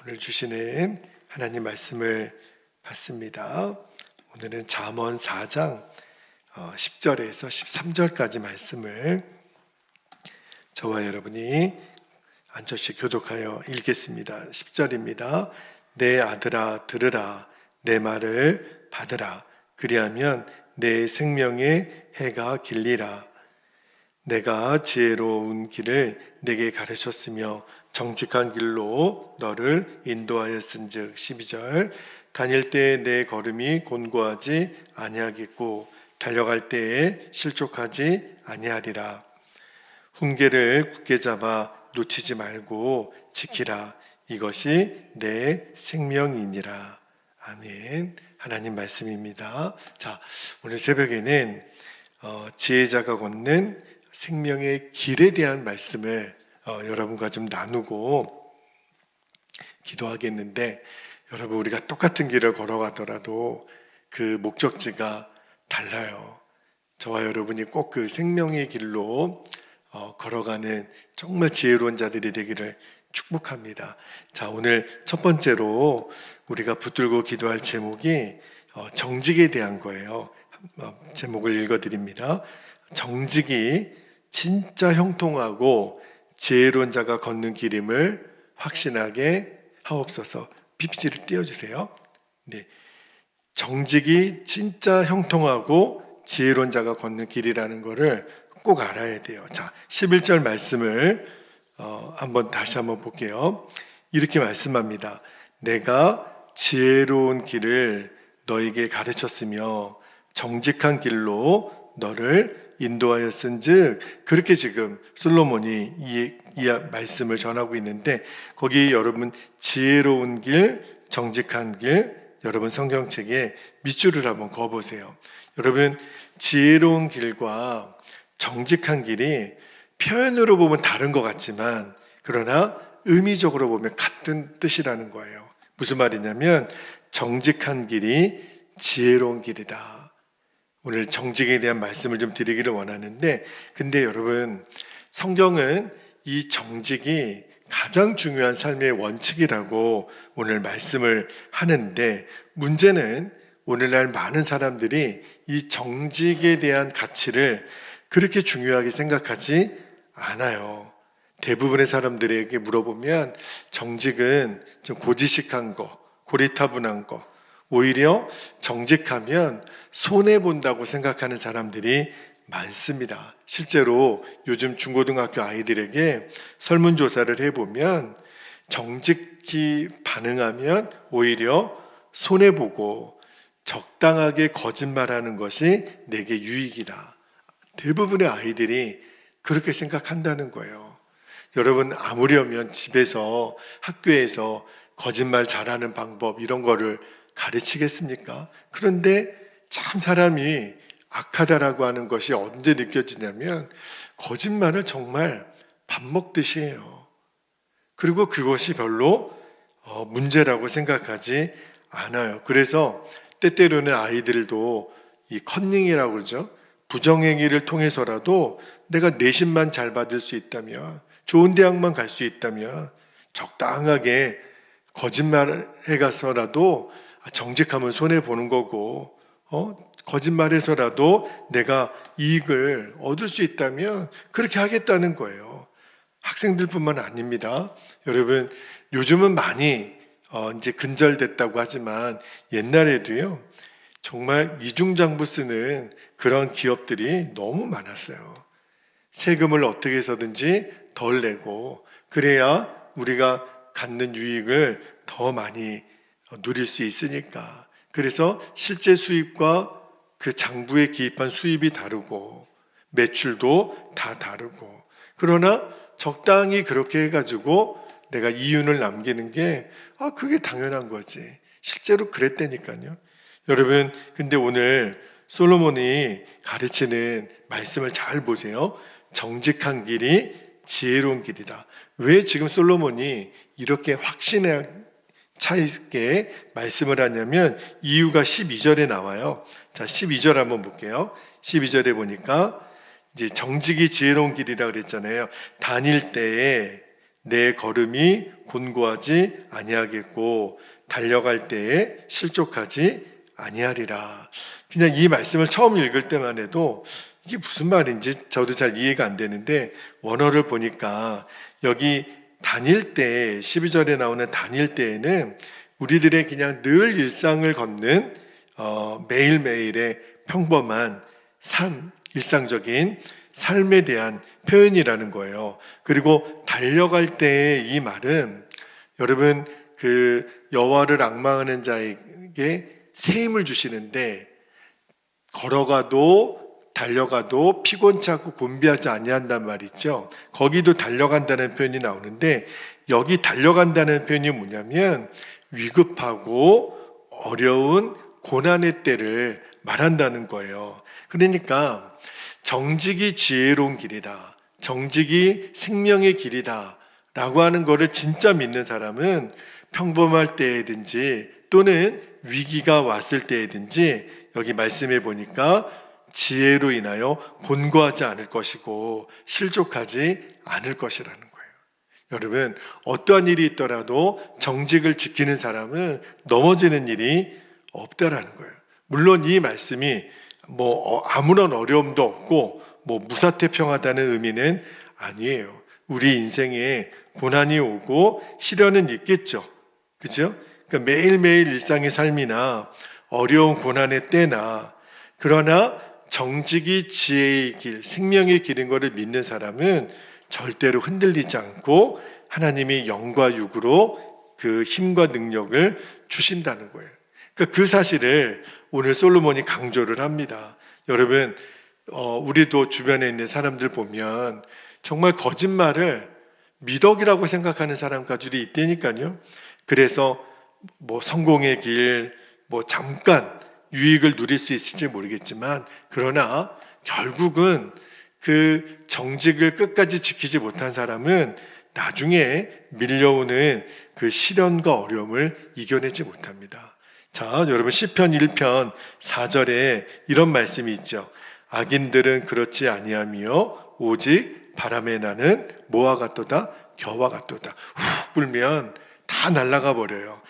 오늘 주시는 하나님 말씀을 받습니다. 오늘은 잠언 4장 10절에서 13절까지 말씀을 저와 여러분이 한 절씩 교독하여 읽겠습니다. 10절입니다. 내 아들아 들으라, 내 말을 받으라. 그리하면 내 생명의 해가 길리라. 내가 지혜로운 길을 내게 가르쳤으며 정직한 길로 너를 인도하였은즉. 12절. 다닐 때에 내 걸음이 곤고하지 아니하겠고 달려갈 때에 실족하지 아니하리라. 훈계를 굳게 잡아 놓치지 말고 지키라. 이것이 내 생명이니라. 아멘. 하나님 말씀입니다. 자, 오늘 새벽에는 지혜자가 걷는 생명의 길에 대한 말씀을 여러분과 좀 나누고 기도하겠는데, 여러분, 우리가 똑같은 길을 걸어가더라도 그 목적지가 달라요. 저와 여러분이 꼭 그 생명의 길로 걸어가는 정말 지혜로운 자들이 되기를 축복합니다. 자, 오늘 첫 번째로 우리가 붙들고 기도할 제목이 정직에 대한 거예요. 제목을 읽어드립니다. 정직이 진짜 형통하고 지혜로운 자가 걷는 길임을 확신하게 하옵소서. PPT를 띄워주세요. 네, 정직이 진짜 형통하고 지혜로운 자가 걷는 길이라는 것을 꼭 알아야 돼요. 자, 11절 말씀을 다시 한번 볼게요. 이렇게 말씀합니다. 내가 지혜로운 길을 너에게 가르쳤으며 정직한 길로 너를 인도하였은즉. 그렇게 지금 솔로몬이 이 말씀을 전하고 있는데, 거기 여러분 지혜로운 길, 정직한 길, 여러분 성경책에 밑줄을 한번 그어보세요. 여러분, 지혜로운 길과 정직한 길이 표현으로 보면 다른 것 같지만, 그러나 의미적으로 보면 같은 뜻이라는 거예요. 무슨 말이냐면 정직한 길이 지혜로운 길이다. 오늘 정직에 대한 말씀을 좀 드리기를 원하는데, 근데 여러분, 성경은 이 정직이 가장 중요한 삶의 원칙이라고 오늘 말씀을 하는데, 문제는 오늘날 많은 사람들이 이 정직에 대한 가치를 그렇게 중요하게 생각하지 않아요. 대부분의 사람들에게 물어보면 정직은 좀 고지식한 거, 고리타분한 거, 오히려 정직하면 손해본다고 생각하는 사람들이 많습니다. 실제로 요즘 중고등학교 아이들에게 설문조사를 해보면 정직히 반응하면 오히려 손해보고 적당하게 거짓말하는 것이 내게 유익이다. 대부분의 아이들이 그렇게 생각한다는 거예요. 여러분, 아무려면 집에서, 학교에서 거짓말 잘하는 방법 이런 거를 가르치겠습니까? 그런데 참 사람이 악하다라고 하는 것이 언제 느껴지냐면 거짓말을 정말 밥 먹듯이 해요. 그리고 그것이 별로 문제라고 생각하지 않아요. 그래서 때때로는 아이들도 이 컨닝이라고 그러죠. 부정행위를 통해서라도 내가 내신만 잘 받을 수 있다면, 좋은 대학만 갈 수 있다면 적당하게 거짓말을 해가서라도 정직하면 손해보는 거고, 거짓말해서라도 내가 이익을 얻을 수 있다면 그렇게 하겠다는 거예요. 학생들뿐만 아닙니다. 여러분, 요즘은 많이 이제 근절됐다고 하지만 옛날에도요, 정말 이중장부 쓰는 그런 기업들이 너무 많았어요. 세금을 어떻게 해서든지 덜 내고, 그래야 우리가 갖는 유익을 더 많이 누릴 수 있으니까. 그래서 실제 수입과 그 장부에 기입한 수입이 다르고 매출도 다 다르고, 그러나 적당히 그렇게 해가지고 내가 이윤을 남기는 게 그게 당연한 거지. 실제로 그랬다니까요. 여러분, 근데 오늘 솔로몬이 가르치는 말씀을 잘 보세요. 정직한 길이 지혜로운 길이다. 왜 지금 솔로몬이 이렇게 확신에 차 있게 말씀을 하냐면 이유가 12절에 나와요. 자, 12절 한번 볼게요. 12절에 보니까 이제 정직이 지혜로운 길이라 그랬잖아요. 다닐 때에 내 걸음이 곤고하지 아니하겠고 달려갈 때에 실족하지 아니하리라. 그냥 이 말씀을 처음 읽을 때만 해도 이게 무슨 말인지 저도 잘 이해가 안 되는데, 원어를 보니까 여기 다닐 때, 12절에 나오는 다닐 때에는 우리들의 그냥 늘 일상을 걷는 매일매일의 평범한 삶, 일상적인 삶에 대한 표현이라는 거예요. 그리고 달려갈 때의 이 말은, 여러분, 그 여호와를 앙망하는 자에게 새 힘을 주시는데, 걸어가도 달려가도 피곤치 않고 곤비하지 아니한단 말이죠. 거기도 달려간다는 표현이 나오는데, 여기 달려간다는 표현이 뭐냐면 위급하고 어려운 고난의 때를 말한다는 거예요. 그러니까 정직이 지혜로운 길이다, 정직이 생명의 길이다 라고 하는 거를 진짜 믿는 사람은 평범할 때든지 또는 위기가 왔을 때든지 여기 말씀해 보니까 지혜로 인하여 곤고하지 않을 것이고 실족하지 않을 것이라는 거예요. 여러분, 어떠한 일이 있더라도 정직을 지키는 사람은 넘어지는 일이 없다라는 거예요. 물론 이 말씀이 아무런 어려움도 없고 무사태평하다는 의미는 아니에요. 우리 인생에 고난이 오고 시련은 있겠죠. 그죠? 그러니까 매일매일 일상의 삶이나 어려운 고난의 때나, 그러나 정직이 지혜의 길, 생명의 길인 것을 믿는 사람은 절대로 흔들리지 않고 하나님이 영과 육으로 그 힘과 능력을 주신다는 거예요. 그러니까 그 사실을 오늘 솔로몬이 강조를 합니다. 여러분, 우리도 주변에 있는 사람들 보면 정말 거짓말을 미덕이라고 생각하는 사람까지도 있다니까요. 그래서 성공의 길, 잠깐 유익을 누릴 수 있을지 모르겠지만, 그러나 결국은 그 정직을 끝까지 지키지 못한 사람은 나중에 밀려오는 그 시련과 어려움을 이겨내지 못합니다. 자, 여러분, 시편 1편 4절에 이런 말씀이 있죠. 악인들은 그렇지 아니하며 오직 바람에 나는 뭐와 같도다? 겨와 같도다. 훅 불면 다 날아가 버려요.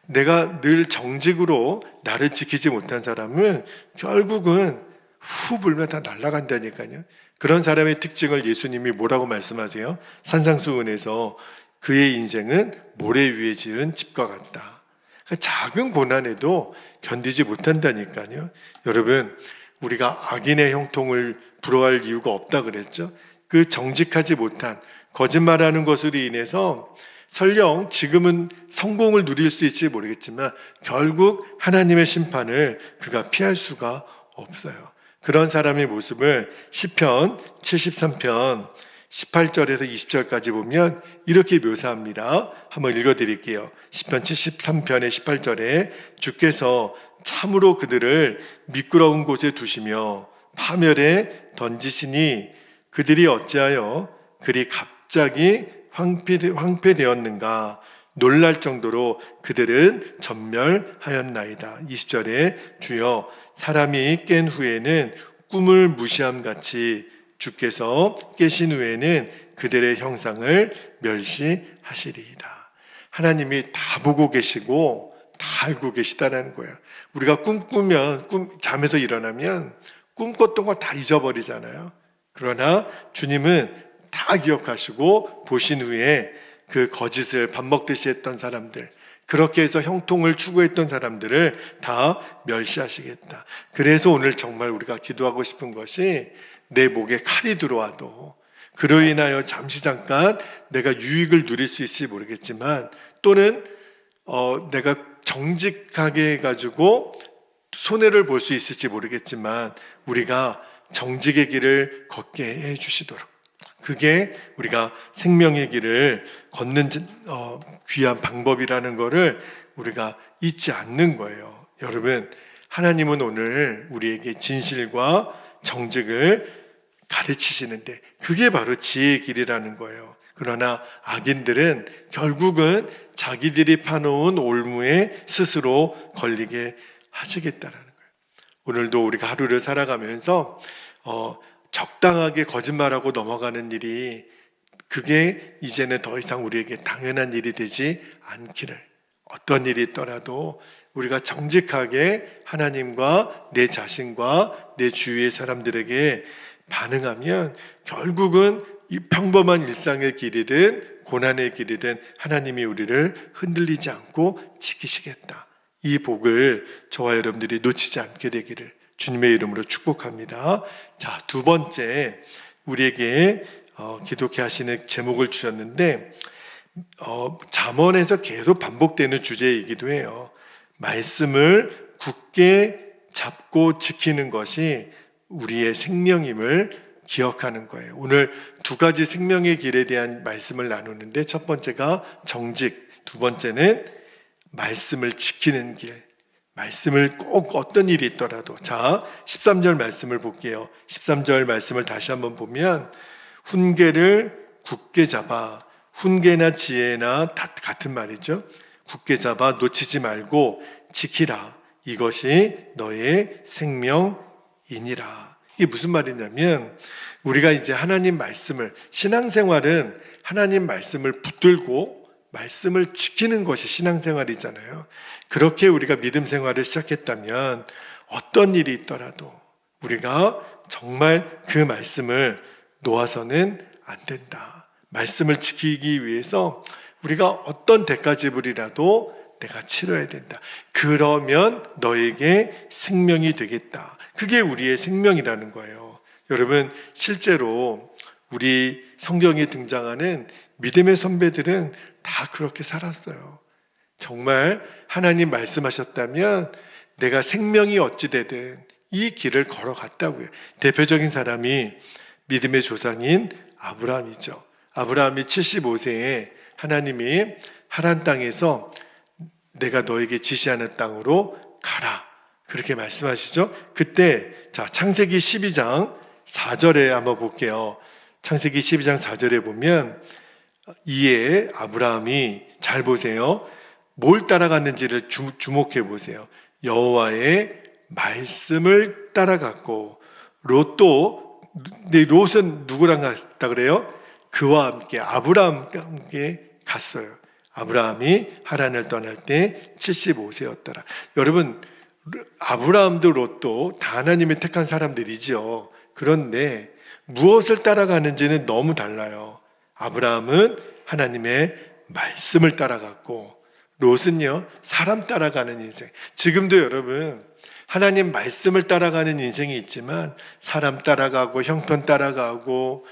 내가 늘 정직으로 나를 지키지 못한 사람은 결국은 후 불면 다 날아간다니까요. 그런 사람의 특징을 예수님이 뭐라고 말씀하세요? 산상수훈에서 그의 인생은 모래 위에 지은 집과 같다. 그러니까 작은 고난에도 견디지 못한다니까요. 여러분, 우리가 악인의 형통을 부러워할 이유가 없다 그랬죠. 그 정직하지 못한 거짓말하는 것으로 인해서 설령 지금은 성공을 누릴 수 있을지 모르겠지만 결국 하나님의 심판을 그가 피할 수가 없어요. 그런 사람의 모습을 시편 73편 18절에서 20절까지 보면 이렇게 묘사합니다. 한번 읽어드릴게요. 시편 73편의 18절에 주께서 참으로 그들을 미끄러운 곳에 두시며 파멸에 던지시니 그들이 어찌하여 그리 갑자기 황폐되었는가. 놀랄 정도로 그들은 전멸하였나이다. 20절에 주여 사람이 깬 후에는 꿈을 무시함같이 주께서 깨신 후에는 그들의 형상을 멸시하시리이다. 하나님이 다 보고 계시고 다 알고 계시다라는 거예요. 우리가 꿈꾸면 잠에서 일어나면 꿈꿨던 거 다 잊어버리잖아요. 그러나 주님은 다 기억하시고 보신 후에 그 거짓을 밥 먹듯이 했던 사람들, 그렇게 해서 형통을 추구했던 사람들을 다 멸시하시겠다. 그래서 오늘 정말 우리가 기도하고 싶은 것이 내 목에 칼이 들어와도 그로 인하여 잠깐 내가 유익을 누릴 수 있을지 모르겠지만 또는 내가 정직하게 해가지고 손해를 볼 수 있을지 모르겠지만 우리가 정직의 길을 걷게 해주시도록, 그게 우리가 생명의 길을 걷는 귀한 방법이라는 것을 우리가 잊지 않는 거예요. 여러분, 하나님은 오늘 우리에게 진실과 정직을 가르치시는데 그게 바로 지혜의 길이라는 거예요. 그러나 악인들은 결국은 자기들이 파놓은 올무에 스스로 걸리게 하시겠다라는 거예요. 오늘도 우리가 하루를 살아가면서 적당하게 거짓말하고 넘어가는 일이 그게 이제는 더 이상 우리에게 당연한 일이 되지 않기를, 어떤 일이 있더라도 우리가 정직하게 하나님과 내 자신과 내 주위의 사람들에게 반응하면 결국은 이 평범한 일상의 길이든 고난의 길이든 하나님이 우리를 흔들리지 않고 지키시겠다. 이 복을 저와 여러분들이 놓치지 않게 되기를 주님의 이름으로 축복합니다. 자, 두 번째, 우리에게 기독해 하시는 제목을 주셨는데 잠언에서 계속 반복되는 주제이기도 해요. 말씀을 굳게 잡고 지키는 것이 우리의 생명임을 기억하는 거예요. 오늘 두 가지 생명의 길에 대한 말씀을 나누는데, 첫 번째가 정직, 두 번째는 말씀을 지키는 길. 말씀을 꼭 어떤 일이 있더라도. 자, 13절 말씀을 볼게요. 13절 말씀을 다시 한번 보면, 훈계를 굳게 잡아. 훈계나 지혜나 다 같은 말이죠. 굳게 잡아 놓치지 말고 지키라. 이것이 너의 생명이니라. 이게 무슨 말이냐면, 우리가 이제 하나님 말씀을, 신앙생활은 하나님 말씀을 붙들고 말씀을 지키는 것이 신앙생활이잖아요. 그렇게 우리가 믿음 생활을 시작했다면 어떤 일이 있더라도 우리가 정말 그 말씀을 놓아서는 안 된다. 말씀을 지키기 위해서 우리가 어떤 대가 지불이라도 내가 치러야 된다. 그러면 너에게 생명이 되겠다. 그게 우리의 생명이라는 거예요. 여러분, 실제로 우리 성경에 등장하는 믿음의 선배들은 다 그렇게 살았어요. 정말 하나님 말씀하셨다면 내가 생명이 어찌 되든 이 길을 걸어갔다고요. 대표적인 사람이 믿음의 조상인 아브라함이죠. 아브라함이 75세에 하나님이 하란 땅에서 내가 너에게 지시하는 땅으로 가라, 그렇게 말씀하시죠. 그때 자, 창세기 12장 4절에 한번 볼게요. 창세기 12장 4절에 보면, 이에 아브라함이, 잘 보세요, 뭘 따라갔는지를 주목해 보세요. 여호와의 말씀을 따라갔고, 롯은 누구랑 갔다 그래요? 그와 함께, 아브라함과 함께 갔어요. 아브라함이 하란을 떠날 때 75세였더라. 여러분, 아브라함도 롯도 다 하나님이 택한 사람들이죠. 그런데 무엇을 따라가는지는 너무 달라요. 아브라함은 하나님의 말씀을 따라갔고, 롯은요, 사람 따라가는 인생. 지금도 여러분, 하나님 말씀을 따라가는 인생이 있지만 사람 따라가고 형편 따라가고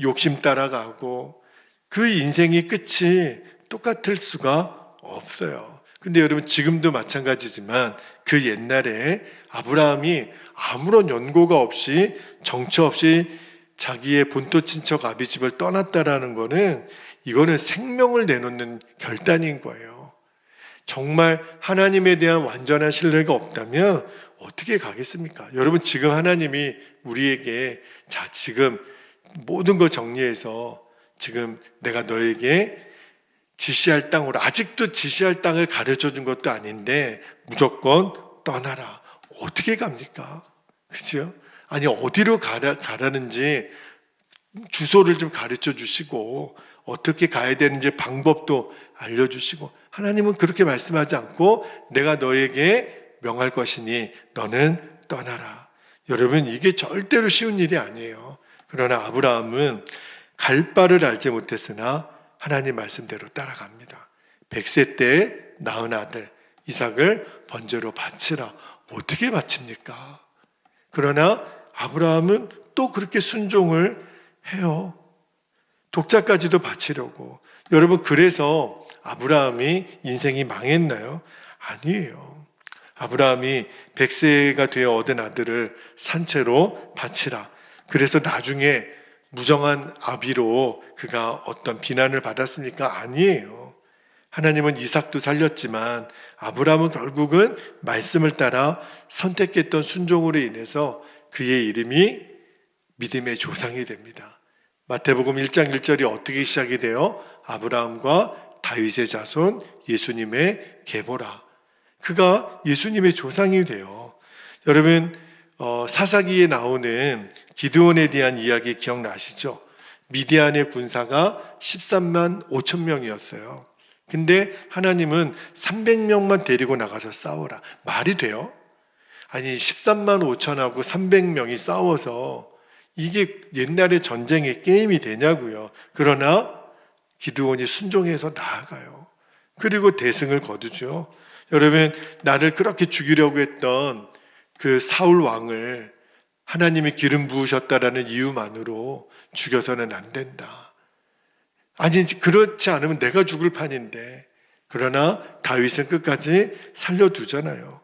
욕심 따라가고, 그 인생의 끝이 똑같을 수가 없어요. 근데 여러분, 지금도 마찬가지지만 그 옛날에 아브라함이 아무런 연고가 없이, 정처 없이 자기의 본토 친척 아비집을 떠났다라는 거는, 이거는 생명을 내놓는 결단인 거예요. 정말 하나님에 대한 완전한 신뢰가 없다면 어떻게 가겠습니까? 여러분, 지금 하나님이 우리에게, 자, 지금 모든 걸 정리해서 지금 내가 너에게 지시할 땅으로, 아직도 지시할 땅을 가르쳐 준 것도 아닌데 무조건 떠나라. 어떻게 갑니까? 그죠? 아니, 어디로 가라는지 주소를 좀 가르쳐 주시고, 어떻게 가야 되는지 방법도 알려주시고, 하나님은 그렇게 말씀하지 않고 내가 너에게 명할 것이니 너는 떠나라. 여러분, 이게 절대로 쉬운 일이 아니에요. 그러나 아브라함은 갈 바를 알지 못했으나 하나님 말씀대로 따라갑니다. 100세 때 낳은 아들 이삭을 번제로 바치라. 어떻게 바칩니까? 그러나 아브라함은 또 그렇게 순종을 해요. 독자까지도 바치려고. 여러분, 그래서 아브라함이 인생이 망했나요? 아니에요. 아브라함이 100세가 되어 얻은 아들을 산채로 바치라. 그래서 나중에 무정한 아비로 그가 어떤 비난을 받았습니까? 아니에요. 하나님은 이삭도 살렸지만 아브라함은 결국은 말씀을 따라 선택했던 순종으로 인해서 그의 이름이 믿음의 조상이 됩니다. 마태복음 1장 1절이 어떻게 시작이 돼요? 아브라함과 다윗의 자손 예수님의 계보라. 그가 예수님의 조상이 돼요. 여러분, 사사기에 나오는 기드온에 대한 이야기 기억나시죠? 미디안의 군사가 13만 5천 명이었어요. 근데 하나님은 300명만 데리고 나가서 싸워라. 말이 돼요? 아니 13만 5천하고 300명이 싸워서 이게 옛날에 전쟁의 게임이 되냐고요. 그러나 기드온이 순종해서 나아가요. 그리고 대승을 거두죠. 여러분, 나를 그렇게 죽이려고 했던 그 사울 왕을 하나님이 기름 부으셨다라는 이유만으로 죽여서는 안 된다. 아니 그렇지 않으면 내가 죽을 판인데, 그러나 다윗은 끝까지 살려두잖아요.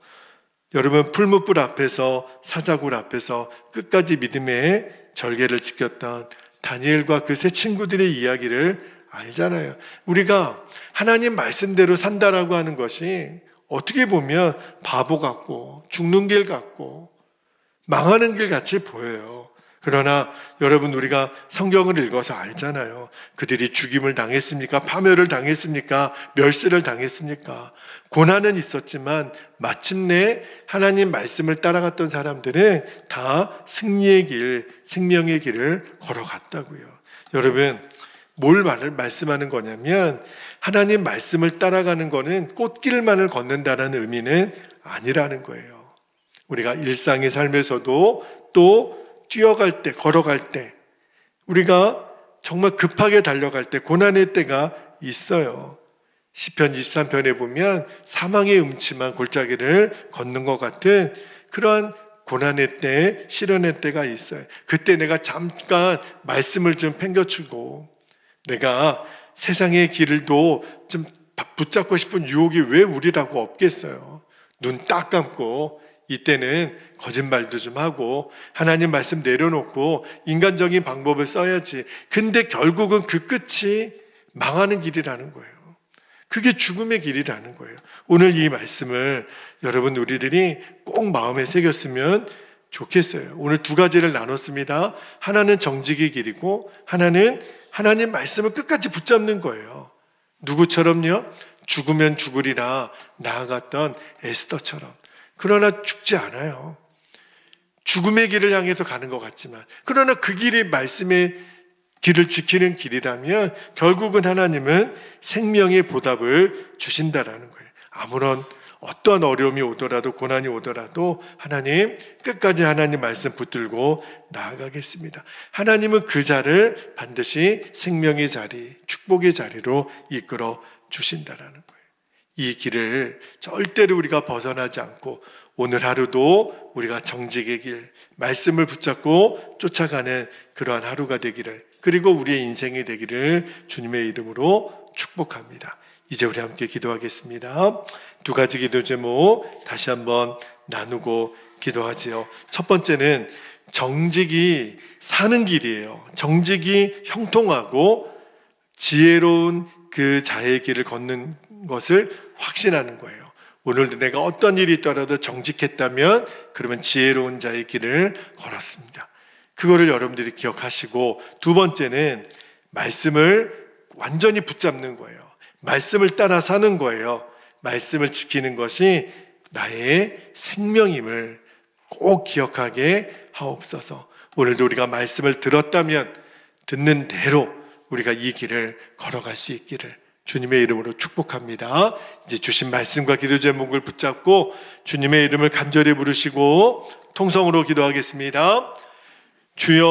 여러분, 풀무불 앞에서, 사자굴 앞에서 끝까지 믿음의 절개를 지켰던 다니엘과 그 세 친구들의 이야기를 알잖아요. 우리가 하나님 말씀대로 산다라고 하는 것이 어떻게 보면 바보 같고 죽는 길 같고 망하는 길 같이 보여요. 그러나 여러분, 우리가 성경을 읽어서 알잖아요. 그들이 죽임을 당했습니까? 파멸을 당했습니까? 멸시를 당했습니까? 고난은 있었지만 마침내 하나님 말씀을 따라갔던 사람들은 다 승리의 길, 생명의 길을 걸어갔다고요. 여러분, 뭘 말씀하는 거냐면, 하나님 말씀을 따라가는 거는 꽃길만을 걷는다는 의미는 아니라는 거예요. 우리가 일상의 삶에서도 또 뛰어갈 때, 걸어갈 때, 우리가 정말 급하게 달려갈 때 고난의 때가 있어요. 시편 23편에 보면 사망의 음침한 골짜기를 걷는 것 같은 그러한 고난의 때, 시련의 때가 있어요. 그때 내가 잠깐 말씀을 좀 팽겨치고, 내가 세상의 길도 좀 붙잡고 싶은 유혹이 왜 우리라고 없겠어요. 눈 딱 감고 이때는 거짓말도 좀 하고 하나님 말씀 내려놓고 인간적인 방법을 써야지. 근데 결국은 그 끝이 망하는 길이라는 거예요. 그게 죽음의 길이라는 거예요. 오늘 이 말씀을 여러분, 우리들이 꼭 마음에 새겼으면 좋겠어요. 오늘 두 가지를 나눴습니다. 하나는 정직의 길이고, 하나는 하나님 말씀을 끝까지 붙잡는 거예요. 누구처럼요? 죽으면 죽으리라 나아갔던 에스더처럼. 그러나 죽지 않아요. 죽음의 길을 향해서 가는 것 같지만, 그러나 그 길이 말씀의 길을 지키는 길이라면 결국은 하나님은 생명의 보답을 주신다라는 거예요. 아무런 어떤 어려움이 오더라도, 고난이 오더라도 하나님, 끝까지 하나님 말씀 붙들고 나아가겠습니다. 하나님은 그 자를 반드시 생명의 자리, 축복의 자리로 이끌어 주신다라는 거예요. 이 길을 절대로 우리가 벗어나지 않고 오늘 하루도 우리가 정직의 길, 말씀을 붙잡고 쫓아가는 그러한 하루가 되기를, 그리고 우리의 인생이 되기를 주님의 이름으로 축복합니다. 이제 우리 함께 기도하겠습니다. 두 가지 기도 제목 다시 한번 나누고 기도하지요. 첫 번째는 정직이 사는 길이에요. 정직이 형통하고 지혜로운 그 자의 길을 걷는 것을 확신하는 거예요. 오늘도 내가 어떤 일이 있더라도 정직했다면 그러면 지혜로운 자의 길을 걸었습니다. 그거를 여러분들이 기억하시고, 두 번째는 말씀을 완전히 붙잡는 거예요. 말씀을 따라 사는 거예요. 말씀을 지키는 것이 나의 생명임을 꼭 기억하게 하옵소서. 오늘도 우리가 말씀을 들었다면 듣는 대로 우리가 이 길을 걸어갈 수 있기를 주님의 이름으로 축복합니다. 이제 주신 말씀과 기도 제목을 붙잡고 주님의 이름을 간절히 부르시고 통성으로 기도하겠습니다. 주여